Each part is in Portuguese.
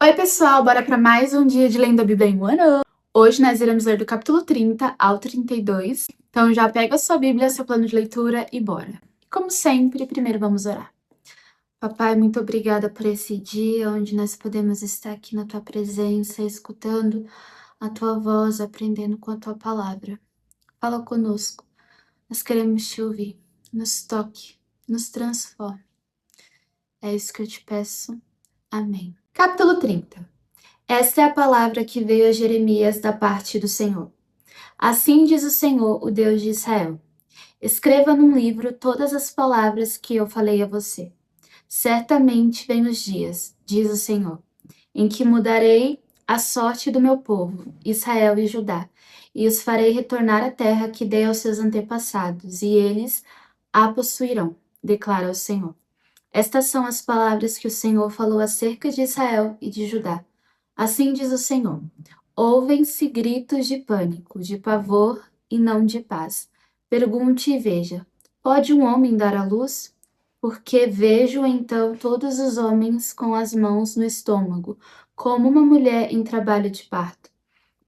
Oi, pessoal, bora para mais um dia de Lendo a Bíblia em um ano. Hoje nós iremos ler do capítulo 30 ao 32. Então já pega a sua Bíblia, seu plano de leitura e bora. Como sempre, primeiro vamos orar. Papai, muito obrigada por esse dia onde nós podemos estar aqui na tua presença, escutando a tua voz, aprendendo com a tua palavra. Fala conosco, nós queremos te ouvir. Nos toque, nos transforme. É isso que eu te peço. Amém. Capítulo 30. Esta é a palavra que veio a Jeremias da parte do Senhor. Assim diz o Senhor, o Deus de Israel: escreva num livro todas as palavras que eu falei a você. Certamente vêm os dias, diz o Senhor, em que mudarei a sorte do meu povo, Israel e Judá, e os farei retornar à terra que dei aos seus antepassados, e eles a possuirão, declara o Senhor. Estas são as palavras que o Senhor falou acerca de Israel e de Judá. Assim diz o Senhor: ouvem-se gritos de pânico, de pavor e não de paz. Pergunte e veja: pode um homem dar à luz? Porque vejo então todos os homens com as mãos no estômago, como uma mulher em trabalho de parto.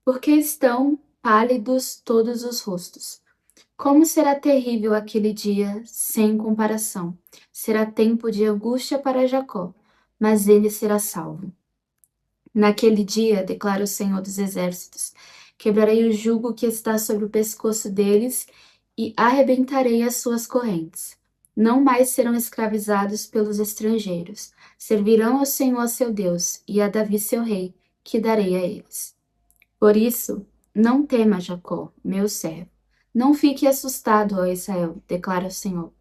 Porque estão pálidos todos os rostos. Como será terrível aquele dia, sem comparação! Será tempo de angústia para Jacó, mas ele será salvo. Naquele dia, declara o Senhor dos Exércitos, quebrarei o jugo que está sobre o pescoço deles e arrebentarei as suas correntes. Não mais serão escravizados pelos estrangeiros. Servirão ao Senhor seu Deus e a Davi seu rei, que darei a eles. Por isso, não tema, Jacó, meu servo. Não fique assustado, ó Israel, declara o Senhor.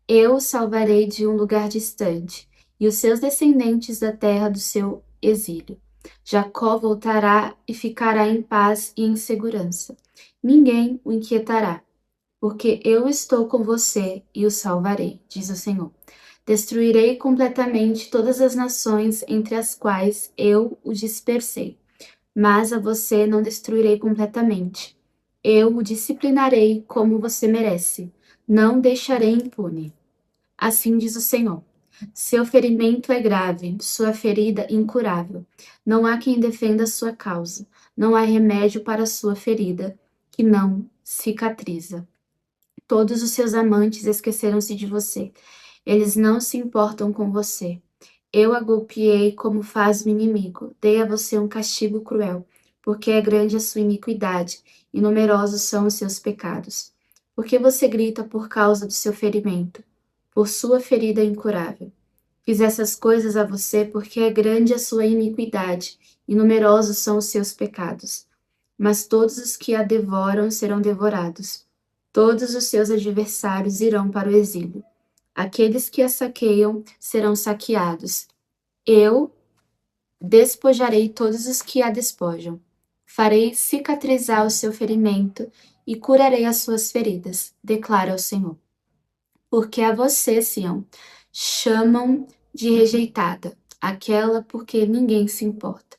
Eu o salvarei de um lugar distante, e os seus descendentes da terra do seu exílio. Jacó voltará e ficará em paz e em segurança. Ninguém o inquietará, porque eu estou com você e o salvarei, diz o Senhor. Destruirei completamente todas as nações entre as quais eu o dispersei, mas a você não destruirei completamente. Eu o disciplinarei como você merece. Não deixarei impune. Assim diz o Senhor. Seu ferimento é grave, sua ferida incurável. Não há quem defenda sua causa. Não há remédio para sua ferida, que não cicatriza. Todos os seus amantes esqueceram-se de você. Eles não se importam com você. Eu a golpeei como faz o inimigo. Dei a você um castigo cruel, porque é grande a sua iniquidade e numerosos são os seus pecados. Porque você grita por causa do seu ferimento, por sua ferida incurável. Fiz essas coisas a você porque é grande a sua iniquidade e numerosos são os seus pecados. Mas todos os que a devoram serão devorados. Todos os seus adversários irão para o exílio. Aqueles que a saqueiam serão saqueados. Eu despojarei todos os que a despojam. Farei cicatrizar o seu ferimento e curarei as suas feridas, declara o Senhor. Porque a você, Sião, chamam de rejeitada, aquela porque ninguém se importa.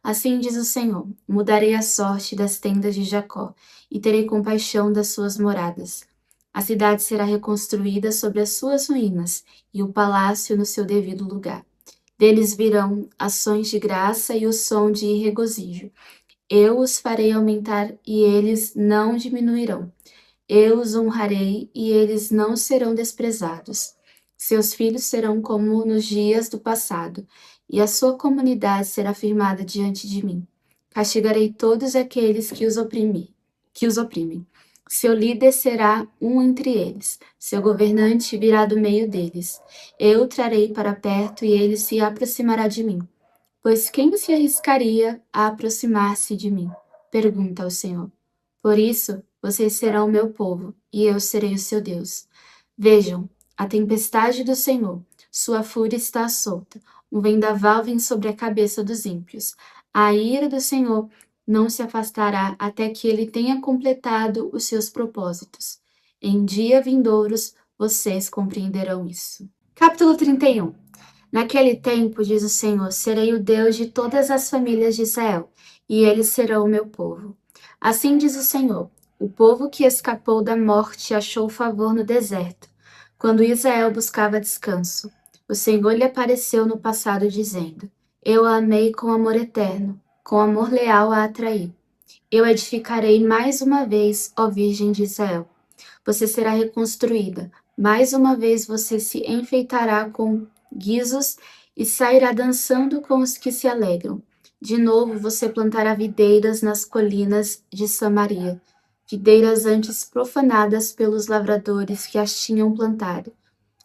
Assim diz o Senhor: mudarei a sorte das tendas de Jacó e terei compaixão das suas moradas. A cidade será reconstruída sobre as suas ruínas e o palácio no seu devido lugar. Deles virão ações de graça e o som de regozijo. Eu os farei aumentar e eles não diminuirão. Eu os honrarei e eles não serão desprezados. Seus filhos serão como nos dias do passado, e a sua comunidade será firmada diante de mim. Castigarei todos aqueles que os oprimem. Seu líder será um entre eles, seu governante virá do meio deles. Eu o trarei para perto e ele se aproximará de mim. Pois quem se arriscaria a aproximar-se de mim? Pergunta ao Senhor. Por isso, vocês serão meu povo, e eu serei o seu Deus. Vejam, a tempestade do Senhor, sua fúria está solta, um vendaval vem sobre a cabeça dos ímpios. A ira do Senhor não se afastará até que ele tenha completado os seus propósitos. Em dia vindouros, vocês compreenderão isso. Capítulo 31. Naquele tempo, diz o Senhor, serei o Deus de todas as famílias de Israel, e eles serão o meu povo. Assim diz o Senhor, o povo que escapou da morte achou favor no deserto, quando Israel buscava descanso. O Senhor lhe apareceu no passado, dizendo: Eu a amei com amor eterno, com amor leal a atraí. Eu edificarei mais uma vez, ó Virgem de Israel. Você será reconstruída. Mais uma vez você se enfeitará com guizos e sairá dançando com os que se alegram. De novo você plantará videiras nas colinas de Samaria, videiras antes profanadas pelos lavradores que as tinham plantado.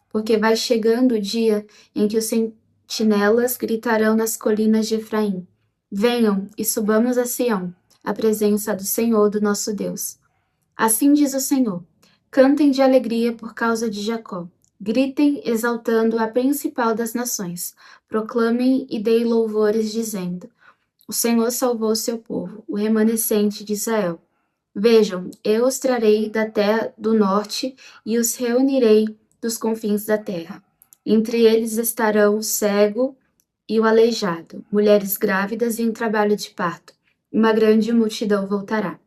Porque vai chegando o dia em que os sentinelas gritarão nas colinas de Efraim: Venham e subamos a Sião, à presença do Senhor, do nosso Deus. Assim diz o Senhor: cantem de alegria por causa de Jacó. Gritem, exaltando a principal das nações. Proclamem e deem louvores, dizendo: O Senhor salvou seu povo, o remanescente de Israel. Vejam, eu os trarei da terra do norte e os reunirei dos confins da terra. Entre eles estarão o cego e o aleijado, mulheres grávidas e em trabalho de parto. Uma grande multidão voltará.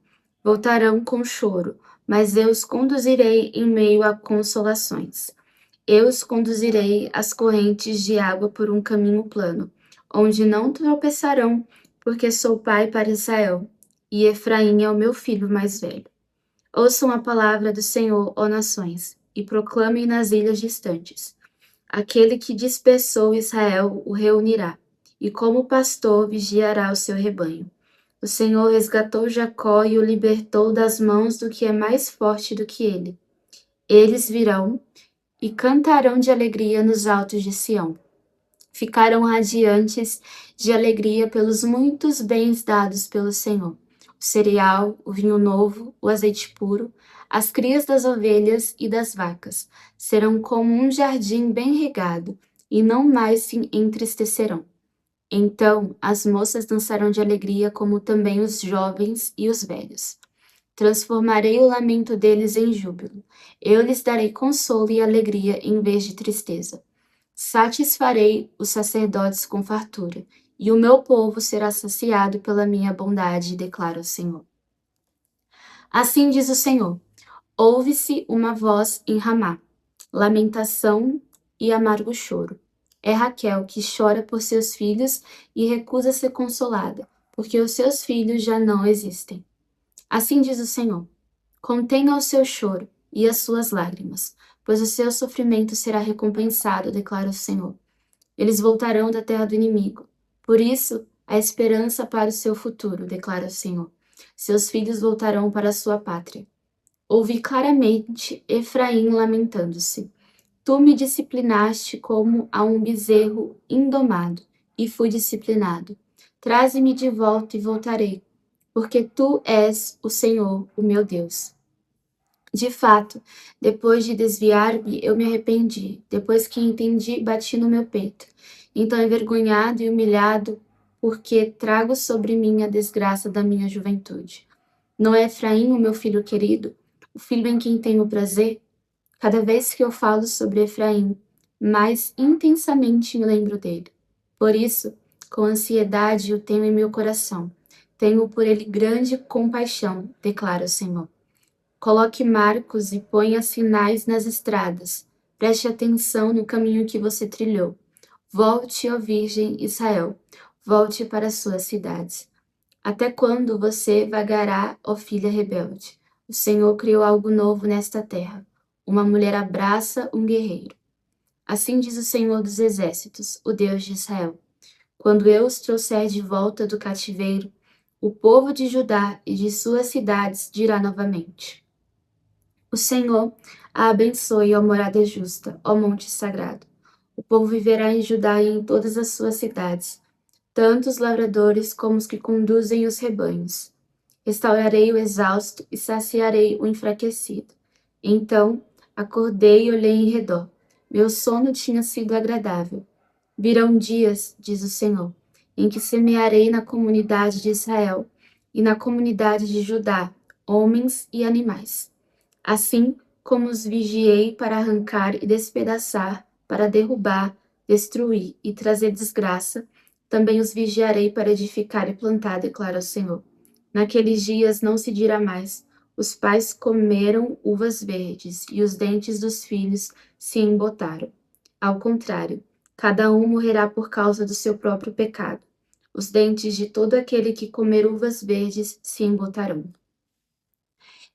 Voltarão com choro, mas eu os conduzirei em meio a consolações. Eu os conduzirei às correntes de água por um caminho plano, onde não tropeçarão, porque sou pai para Israel, e Efraim é o meu filho mais velho. Ouçam a palavra do Senhor, ó nações, e proclamem nas ilhas distantes. Aquele que dispersou Israel o reunirá, e como pastor vigiará o seu rebanho. O Senhor resgatou Jacó e o libertou das mãos do que é mais forte do que ele. Eles virão e cantarão de alegria nos altos de Sião. Ficaram radiantes de alegria pelos muitos bens dados pelo Senhor: o cereal, o vinho novo, o azeite puro, as crias das ovelhas e das vacas. Serão como um jardim bem regado, e não mais se entristecerão. Então as moças dançarão de alegria, como também os jovens e os velhos. Transformarei o lamento deles em júbilo. Eu lhes darei consolo e alegria em vez de tristeza. Satisfarei os sacerdotes com fartura, e o meu povo será saciado pela minha bondade, declara o Senhor. Assim diz o Senhor: ouve-se uma voz em Ramá, lamentação e amargo choro. É Raquel que chora por seus filhos e recusa ser consolada, porque os seus filhos já não existem. Assim diz o Senhor: contenha o seu choro e as suas lágrimas, pois o seu sofrimento será recompensado, declara o Senhor. Eles voltarão da terra do inimigo. Por isso, há esperança para o seu futuro, declara o Senhor. Seus filhos voltarão para a sua pátria. Ouvi claramente Efraim lamentando-se. Tu me disciplinaste como a um bezerro indomado, e fui disciplinado. Traze-me de volta e voltarei, porque tu és o Senhor, o meu Deus. De fato, depois de desviar-me, eu me arrependi. Depois que entendi, bati no meu peito. Então, envergonhado e humilhado, porque trago sobre mim a desgraça da minha juventude. Não é Efraim o meu filho querido, o filho em quem tenho prazer? Cada vez que eu falo sobre Efraim, mais intensamente me lembro dele. Por isso, com ansiedade o tenho em meu coração. Tenho por ele grande compaixão, declara o Senhor. Coloque marcos e ponha sinais nas estradas. Preste atenção no caminho que você trilhou. Volte, ó Virgem Israel, volte para suas cidades. Até quando você vagará, ó filha rebelde? O Senhor criou algo novo nesta terra. Uma mulher abraça um guerreiro. Assim diz o Senhor dos Exércitos, o Deus de Israel. Quando eu os trouxer de volta do cativeiro, o povo de Judá e de suas cidades dirá novamente: o Senhor a abençoe, ó morada justa, ó monte sagrado. O povo viverá em Judá e em todas as suas cidades, tanto os lavradores como os que conduzem os rebanhos. Restaurarei o exausto e saciarei o enfraquecido. Então acordei e olhei em redor. Meu sono tinha sido agradável. Virão dias, diz o Senhor, em que semearei na comunidade de Israel e na comunidade de Judá, homens e animais. Assim como os vigiei para arrancar e despedaçar, para derrubar, destruir e trazer desgraça, também os vigiarei para edificar e plantar, declara o Senhor. Naqueles dias não se dirá mais: os pais comeram uvas verdes e os dentes dos filhos se embotaram. Ao contrário, Cada um morrerá por causa do seu próprio pecado. Os dentes de todo aquele que comer uvas verdes se embotarão.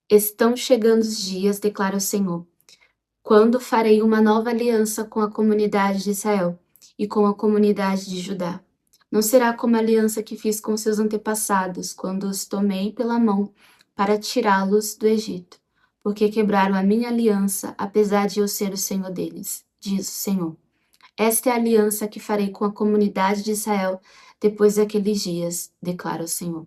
Estão chegando os dias, declara o Senhor, quando farei uma nova aliança com a comunidade de Israel e com a comunidade de Judá. Não será como a aliança que fiz com seus antepassados, quando os tomei pela mão para tirá-los do Egito, porque quebraram a minha aliança, apesar de eu ser o Senhor deles, diz o Senhor. Esta é a aliança que farei com a comunidade de Israel depois daqueles dias, declara o Senhor.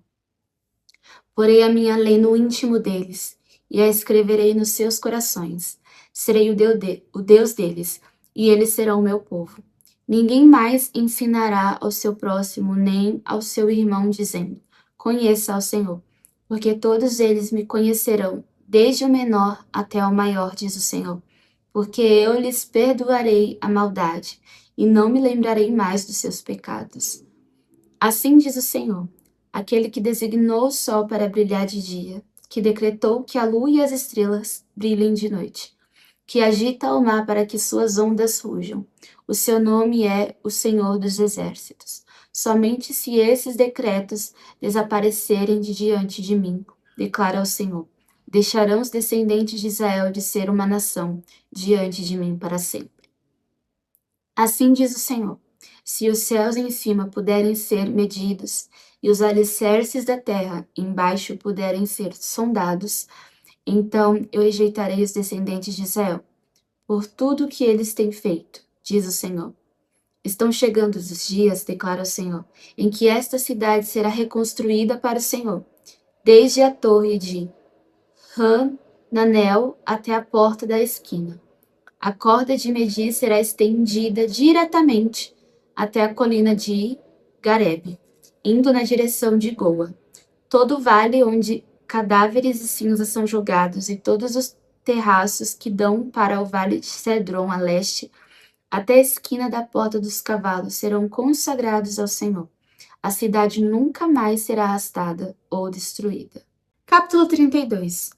Porei a minha lei no íntimo deles, e a escreverei nos seus corações. Serei o Deus deles, e eles serão o meu povo. Ninguém mais ensinará ao seu próximo nem ao seu irmão, dizendo: Conheça ao Senhor, porque todos eles me conhecerão, desde o menor até o maior, diz o Senhor. Porque eu lhes perdoarei a maldade, e não me lembrarei mais dos seus pecados. Assim diz o Senhor, aquele que designou o sol para brilhar de dia, que decretou que a lua e as estrelas brilhem de noite, que agita o mar para que suas ondas rujam. O seu nome é o Senhor dos Exércitos. Somente se esses decretos desaparecerem de diante de mim, declara o Senhor, deixarão os descendentes de Israel de ser uma nação diante de mim para sempre. Assim diz o Senhor. Se os céus em cima puderem ser medidos, e os alicerces da terra embaixo puderem ser sondados, então eu rejeitarei os descendentes de Israel, por tudo que eles têm feito, diz o Senhor. Estão chegando os dias, declara o Senhor, em que esta cidade será reconstruída para o Senhor, desde a torre de Hananel até a porta da esquina. A corda de medir será estendida diretamente até a colina de Garebe, indo na direção de Goa. Todo o vale onde cadáveres e cinzas são jogados e todos os terraços que dão para o vale de Cedron a leste, até a esquina da porta dos cavalos, serão consagrados ao Senhor. A cidade nunca mais será arrastada ou destruída. Capítulo 32.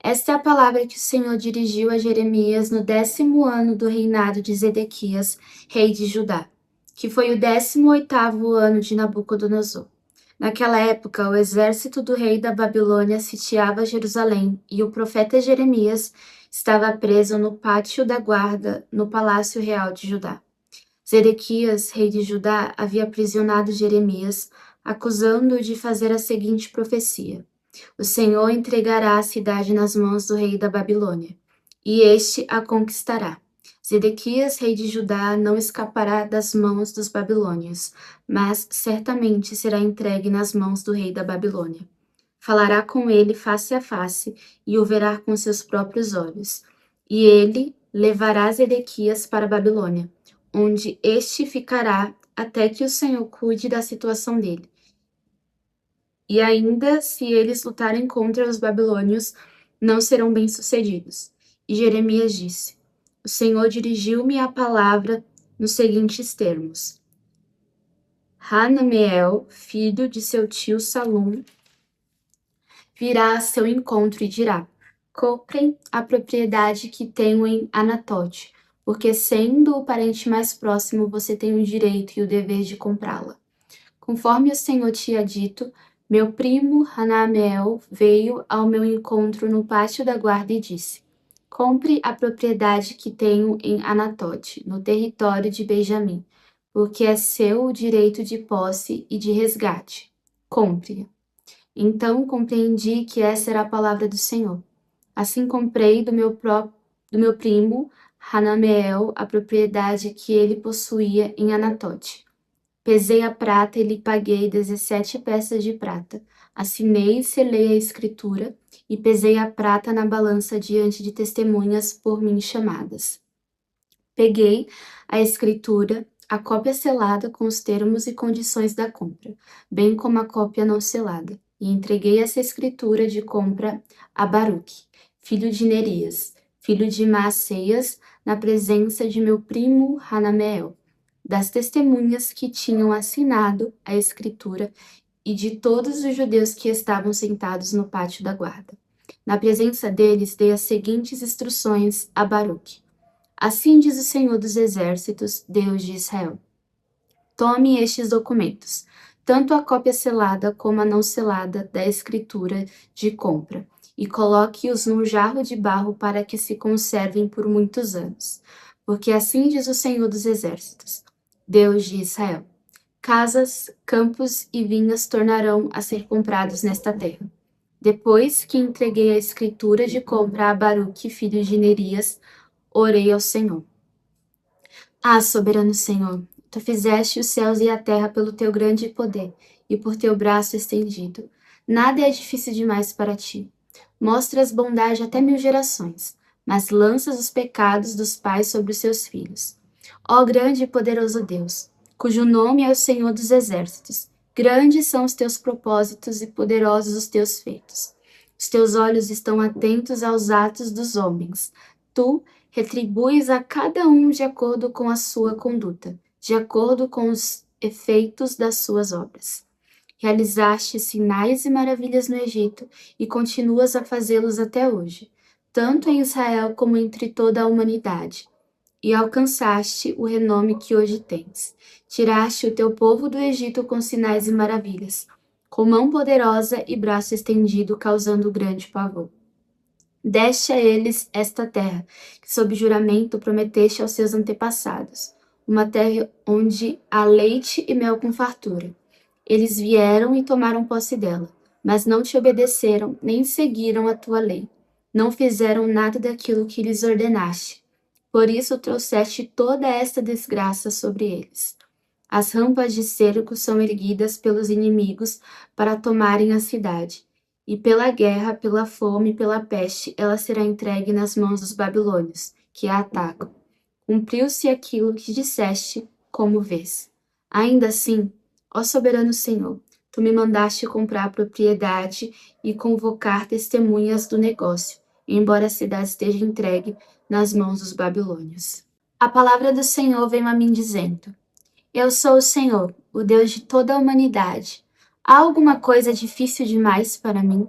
Esta é a palavra que o Senhor dirigiu a Jeremias no 10º ano do reinado de Zedequias, rei de Judá, que foi o 18º ano de Nabucodonosor. Naquela época, o exército do rei da Babilônia sitiava Jerusalém e o profeta Jeremias estava preso no pátio da guarda no palácio real de Judá. Zedequias, rei de Judá, havia aprisionado Jeremias, acusando-o de fazer a seguinte profecia: O Senhor entregará a cidade nas mãos do rei da Babilônia, e este a conquistará. Zedequias, rei de Judá, não escapará das mãos dos babilônios, mas certamente será entregue nas mãos do rei da Babilônia. Falará com ele face a face e o verá com seus próprios olhos. E ele levará Zedequias para a Babilônia, onde este ficará até que o Senhor cuide da situação dele. E ainda se eles lutarem contra os babilônios, não serão bem-sucedidos. E Jeremias disse: O Senhor dirigiu-me a palavra nos seguintes termos: Hanameel, filho de seu tio Salum, virá a seu encontro e dirá: Comprem a propriedade que tenho em Anatote, porque sendo o parente mais próximo, você tem o direito e o dever de comprá-la. Conforme o Senhor tinha dito, meu primo Hanameel veio ao meu encontro no pátio da guarda e disse: Compre a propriedade que tenho em Anatote, no território de Benjamim, porque é seu o direito de posse e de resgate. Compre-a. Então compreendi que essa era a palavra do Senhor. Assim comprei do meu primo Hanameel a propriedade que ele possuía em Anatote. Pesei a prata e lhe paguei 17 peças de prata. Assinei e selei a escritura, e pesei a prata na balança diante de testemunhas por mim chamadas. Peguei a escritura, a cópia selada com os termos e condições da compra, bem como a cópia não selada, e entreguei essa escritura de compra a Baruque, filho de Nerias, filho de Maaceias, na presença de meu primo Hanameel, das testemunhas que tinham assinado a escritura e de todos os judeus que estavam sentados no pátio da guarda. Na presença deles, dei as seguintes instruções a Baruque: Assim diz o Senhor dos Exércitos, Deus de Israel. Tome estes documentos, tanto a cópia selada como a não selada da escritura de compra, e coloque-os num jarro de barro para que se conservem por muitos anos. Porque assim diz o Senhor dos Exércitos, Deus de Israel: casas, campos e vinhas tornarão a ser comprados nesta terra. Depois que entreguei a escritura de compra a Baruque, filho de Nerias, orei ao Senhor. Ah, soberano Senhor, tu fizeste os céus e a terra pelo teu grande poder e por teu braço estendido. Nada é difícil demais para ti. Mostras bondade até 1000 gerações, mas lanças os pecados dos pais sobre os seus filhos. Ó grande e poderoso Deus, cujo nome é o Senhor dos Exércitos, grandes são os teus propósitos e poderosos os teus feitos. Os teus olhos estão atentos aos atos dos homens. Tu retribuis a cada um de acordo com a sua conduta, de acordo com os efeitos das suas obras. Realizaste sinais e maravilhas no Egito e continuas a fazê-los até hoje, tanto em Israel como entre toda a humanidade. E alcançaste o renome que hoje tens. Tiraste o teu povo do Egito com sinais e maravilhas, com mão poderosa e braço estendido, causando grande pavor. Deste a eles esta terra, que sob juramento prometeste aos seus antepassados, uma terra onde há leite e mel com fartura. Eles vieram e tomaram posse dela, mas não te obedeceram, nem seguiram a tua lei. Não fizeram nada daquilo que lhes ordenaste. Por isso trouxeste toda esta desgraça sobre eles. As rampas de cerco são erguidas pelos inimigos para tomarem a cidade. E pela guerra, pela fome e pela peste, ela será entregue nas mãos dos babilônios, que a atacam. Cumpriu-se aquilo que disseste, como vês. Ainda assim, ó soberano Senhor, tu me mandaste comprar a propriedade e convocar testemunhas do negócio, embora a cidade esteja entregue nas mãos dos babilônios. A palavra do Senhor veio a mim dizendo: Eu sou o Senhor, o Deus de toda a humanidade. Há alguma coisa difícil demais para mim?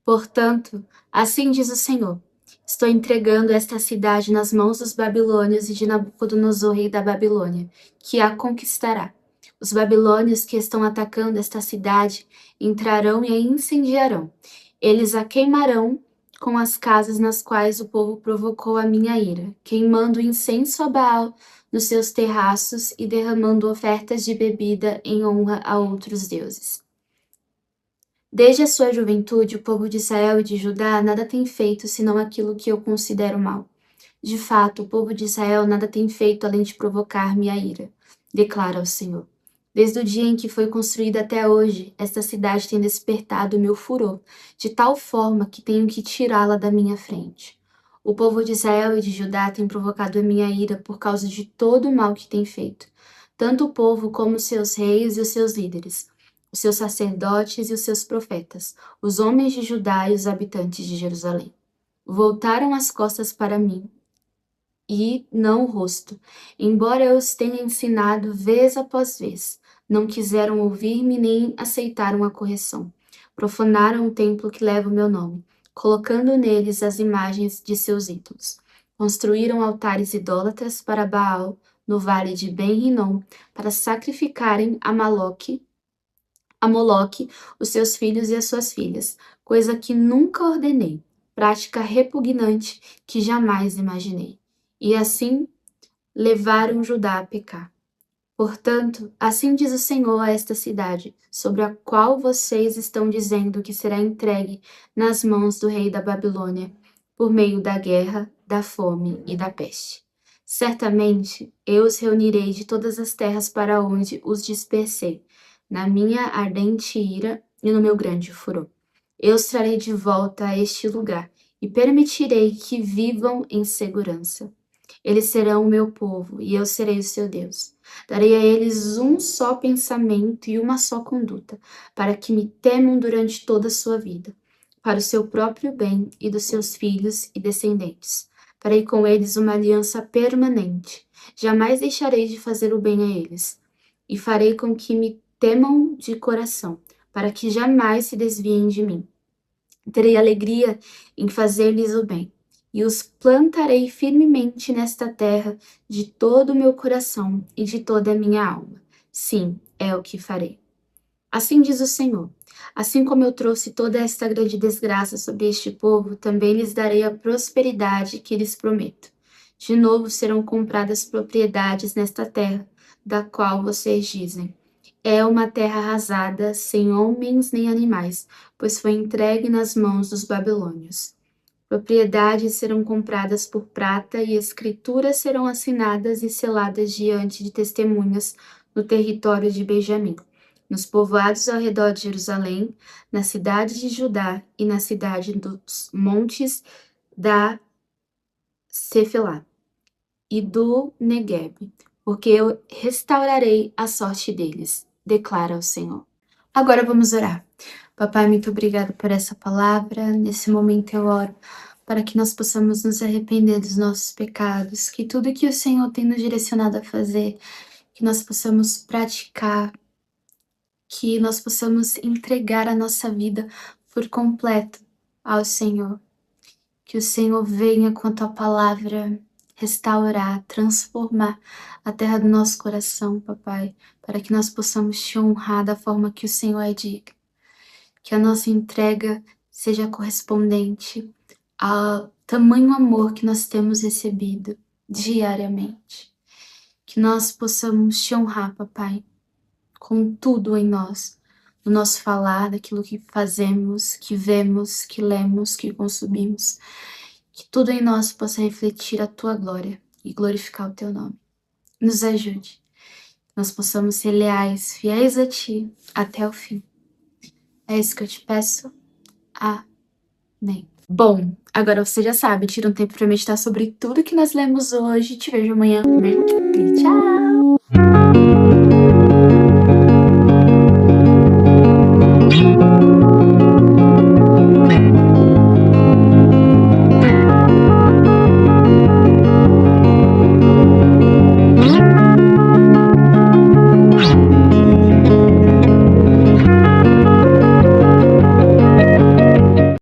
Portanto, assim diz o Senhor: estou entregando esta cidade nas mãos dos babilônios e de Nabucodonosor, rei da Babilônia, que a conquistará. Os babilônios que estão atacando esta cidade entrarão e a incendiarão. Eles a queimarão com as casas nas quais o povo provocou a minha ira, queimando incenso a Baal nos seus terraços e derramando ofertas de bebida em honra a outros deuses. Desde a sua juventude, o povo de Israel e de Judá nada tem feito senão aquilo que eu considero mal. De fato, o povo de Israel nada tem feito além de provocar minha ira, declara o Senhor. Desde o dia em que foi construída até hoje, esta cidade tem despertado o meu furor, de tal forma que tenho que tirá-la da minha frente. O povo de Israel e de Judá tem provocado a minha ira por causa de todo o mal que tem feito, tanto o povo como os seus reis e os seus líderes, os seus sacerdotes e os seus profetas, os homens de Judá e os habitantes de Jerusalém. Voltaram as costas para mim e não o rosto, embora eu os tenha ensinado vez após vez. Não quiseram ouvir-me nem aceitaram a correção. Profanaram o templo que leva o meu nome, colocando neles as imagens de seus ídolos. Construíram altares idólatras para Baal no vale de Ben-Rinom para sacrificarem a Moloque, os seus filhos e as suas filhas, coisa que nunca ordenei, prática repugnante que jamais imaginei. E assim levaram Judá a pecar. Portanto, assim diz o Senhor a esta cidade, sobre a qual vocês estão dizendo que será entregue nas mãos do rei da Babilônia, por meio da guerra, da fome e da peste. Certamente eu os reunirei de todas as terras para onde os dispersei, na minha ardente ira e no meu grande furor. Eu os trarei de volta a este lugar e permitirei que vivam em segurança. Eles serão o meu povo e eu serei o seu Deus. Darei a eles um só pensamento e uma só conduta, para que me temam durante toda a sua vida, para o seu próprio bem e dos seus filhos e descendentes. Farei com eles uma aliança permanente. Jamais deixarei de fazer o bem a eles. E farei com que me temam de coração, para que jamais se desviem de mim. Terei alegria em fazer-lhes o bem e os plantarei firmemente nesta terra de todo o meu coração e de toda a minha alma. Sim, é o que farei. Assim diz o Senhor: assim como eu trouxe toda esta grande desgraça sobre este povo, também lhes darei a prosperidade que lhes prometo. De novo serão compradas propriedades nesta terra, da qual vocês dizem: é uma terra arrasada, sem homens nem animais, pois foi entregue nas mãos dos babilônios. Propriedades serão compradas por prata e escrituras serão assinadas e seladas diante de testemunhas no território de Benjamim, nos povoados ao redor de Jerusalém, na cidade de Judá e na cidade dos montes da Cefelá e do Neguebe, porque eu restaurarei a sorte deles, declara o Senhor. Agora vamos orar. Papai, muito obrigado por essa palavra. Nesse momento eu oro para que nós possamos nos arrepender dos nossos pecados, que tudo que o Senhor tem nos direcionado a fazer, que nós possamos praticar, que nós possamos entregar a nossa vida por completo ao Senhor. Que o Senhor venha com a tua palavra restaurar, transformar a terra do nosso coração, papai, para que nós possamos te honrar da forma que o Senhor é digno. Que a nossa entrega seja correspondente ao tamanho amor que nós temos recebido diariamente. Que nós possamos te honrar, papai, com tudo em nós, no nosso falar, daquilo que fazemos, que vemos, que lemos, que consumimos. Que tudo em nós possa refletir a tua glória e glorificar o teu nome. Nos ajude. Que nós possamos ser leais, fiéis a ti, até o fim. É isso que eu te peço. Amém. Bom, agora você já sabe, tira um tempo para meditar sobre tudo que nós lemos hoje. Te vejo amanhã. E tchau!